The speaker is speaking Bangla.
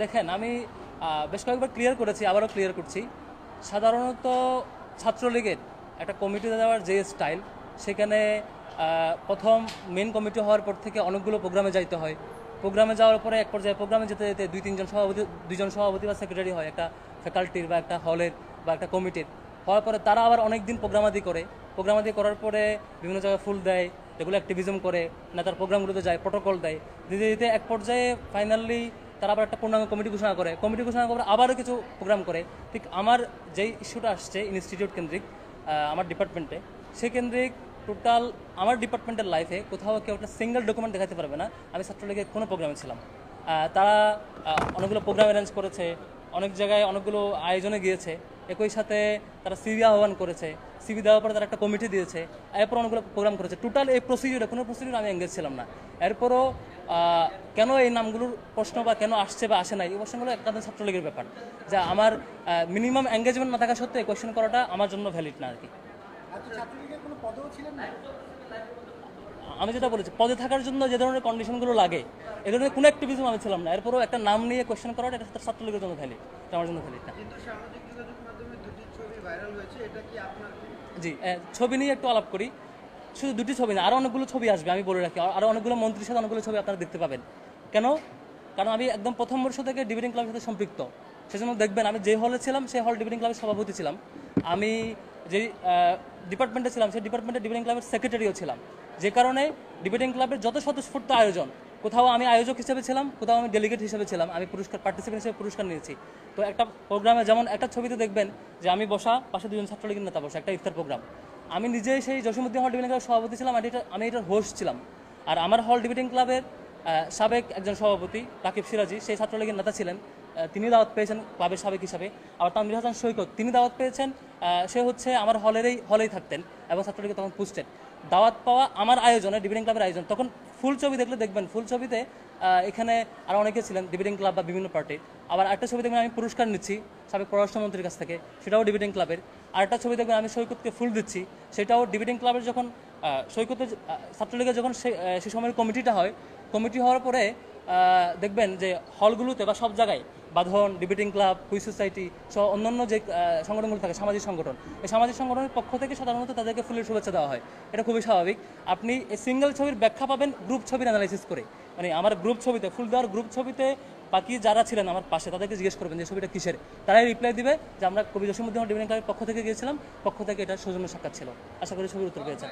দেখেন আমি বেশ কয়েকবার ক্লিয়ার করেছি, আবারও ক্লিয়ার করছি। সাধারণত ছাত্রলীগের একটা কমিটি দেওয়ার যে স্টাইল, সেখানে প্রথম মেন কমিটি হওয়ার পর থেকে অনেকগুলো প্রোগ্রামে যাইতে হয়। প্রোগ্রামে যাওয়ার পরে এক পর্যায়ে প্রোগ্রামে যেতে যেতে দুইজন সভাপতি বা সেক্রেটারি হয় একটা ফ্যাকাল্টির বা একটা হলের বা একটা কমিটির। হওয়ার পরে তারা আবার অনেক দিন প্রোগ্রামাদি করে, প্রোগ্রামাদি করার পরে বিভিন্ন জায়গায় ফুল দেয়, যেগুলো অ্যাক্টিভিজম করে না, তার প্রোগ্রামগুলোতে যায়, প্রোটোকল দেয়, দিতে দিতে এক পর্যায়ে ফাইনালি তারা আবার একটা পূর্ণাঙ্গ কমিটি ঘোষণা করে, কমিটি ঘোষণা করে আবারও কিছু প্রোগ্রাম করে। ঠিক আমার যেই ইস্যুটা আসছে ইনস্টিটিউট কেন্দ্রিক, আমার ডিপার্টমেন্টে, সে কেন্দ্রিক টোটাল আমার ডিপার্টমেন্টের লাইফে কোথাও কেউ একটা সিঙ্গেল ডকুমেন্ট দেখাতে পারবে না আমি ছাত্রলীগের কোনো প্রোগ্রামে ছিলাম। তারা অনেকগুলো প্রোগ্রাম অ্যারেঞ্জ করেছে, অনেক জায়গায় অনেকগুলো আয়োজনে গিয়েছে, একই সাথে তারা সিভি আহ্বান করেছে, সিভি দেওয়ার পরে তারা একটা কমিটি দিয়েছে, এরপর অনেকগুলো প্রোগ্রাম করেছে। টোটাল এই প্রসিডিউরে কোনো প্রসিডিউর আমি এঙ্গেজ ছিলাম না। এরপরও কেন এই নামগুলোর প্রশ্ন বা কেন আসছে বা আসে নাই, এই প্রশ্নগুলো একটা ছাত্রলীগের ব্যাপার, যা আমার মিনিমাম এঙ্গেজমেন্ট না থাকা সত্ত্বেও এই কোয়েশ্চেন করাটা আমার জন্য ভ্যালিড না আর কি। আমি যেটা বলেছি, পদে থাকার জন্য যে ধরনের কন্ডিশনগুলো লাগে, এই ধরনের কোনো অ্যাক্টিভিজম আমি ছিলাম না। এরপরও একটা নাম নিয়ে কোয়েশ্চেন করাটা এটা ছাত্রলীগের জন্য ভ্যালিড, এটা আমার জন্য ভ্যালিড না। জি, ছবি নিয়ে একটু আলাপ করি। শুধু দুটি ছবি না, আরও অনেকগুলো ছবি আসবে, আমি বলে রাখি। আরও অনেকগুলো মন্ত্রীর সাথে অনেকগুলো ছবি আপনারা দেখতে পাবেন। কেন? কারণ আমি একদম প্রথম বর্ষ থেকে ডিবেটিং ক্লাবের সাথে সম্পৃক্ত। সেজন্য দেখবেন আমি যে হলে ছিলাম সেই হল ডিবেটিং ক্লাবের সভাপতি ছিলাম। আমি যে ডিপার্টমেন্টে ছিলাম সেই ডিপার্টমেন্টে ডিবেটিং ক্লাবের সেক্রেটারিও ছিলাম। যে কারণে ডিবেটিং ক্লাবের যত স্বতঃস্ফূর্ত আয়োজন, কোথাও আমি আয়োজক হিসেবে ছিলাম, কোথাও আমি ডেলিগেট হিসেবে ছিলাম, আমি পার্টিসিপেন্ট হিসেবে পুরস্কার নিয়েছি। তো একটা প্রোগ্রামে যেমন একটা ছবিতে দেখবেন যে আমি বসা, পাশে দুজন ছাত্রলীগের নেতা বসা, একটা ইফতার প্রোগ্রাম। আমি নিজেই সেই জসীমউদ্দিন হল ডিবেটিং ক্লাবের সভাপতি ছিলাম, আমি এটার হোস্ট ছিলাম। আর আমার হল ডিবেটিং ক্লাবের সাবেক একজন সভাপতি রাকিব সিরাজি, সেই ছাত্রলীগের নেতা ছিলেন, তিনি দাওয়াত পেয়েছেন ক্লাবের সাবেক হিসাবে। আবার তানভীর হাসান সৈকত, তিনি দাওয়াত পেয়েছেন, সে হচ্ছে আমার হলেই থাকতেন এবং ছাত্রলীগে তখন পুস্টেড। দাওয়াত পাওয়া আমার আয়োজনে, ডিবেটিং ক্লাবের আয়োজন। তখন ফুল ছবি দেখলে দেখবেন, ফুল ছবিতে এখানে আরও অনেকে ছিলেন ডিবেটিং ক্লাব বা বিভিন্ন পার্টির। আবার একটা ছবি দেখবেন আমি পুরস্কার নিচ্ছি সাবেক পররাষ্ট্রমন্ত্রীর কাছ থেকে, সেটাও ডিবেটিং ক্লাবের। আরেকটা ছবি দেখবেন আমি সৈকতকে ফুল দিচ্ছি, সেটাও ডিবেটিং ক্লাবের। যখন সৈকতের ছাত্রলীগের যখন সে সময়ের কমিটিটা হয়, কমিটি হওয়ার পরে দেখবেন যে হলগুলোতে বা সব জায়গায় বাঁধন, ডিবেটিং ক্লাব, কুইজ সোসাইটি সহ অন্যান্য যে সংগঠনগুলো থাকে, সামাজিক সংগঠন, এই সামাজিক সংগঠনের পক্ষ থেকে সাধারণত তাদেরকে ফুলের শুভেচ্ছা দেওয়া হয়। এটা খুবই স্বাভাবিক। আপনি এই সিঙ্গেল ছবির ব্যাখ্যা পাবেন গ্রুপ ছবির অ্যানালাইসিস করে। মানে আমার গ্রুপ ছবিতে, ফুল দেওয়ার গ্রুপ ছবিতে বাকি যারা ছিলেন আমার পাশে, তাদেরকে জিজ্ঞেস করবেন যে ছবিটা কিসের, তারাই রিপ্লাই দিবে যে আমরা কবি জসীমউদ্দিন হল ডিবেটিং ক্লাবের পক্ষ থেকে গিয়েছিলাম, পক্ষ থেকে এটা সৌজন্য সাক্ষাৎ ছিল। আশা করি ছবির উত্তর পেয়েছেন।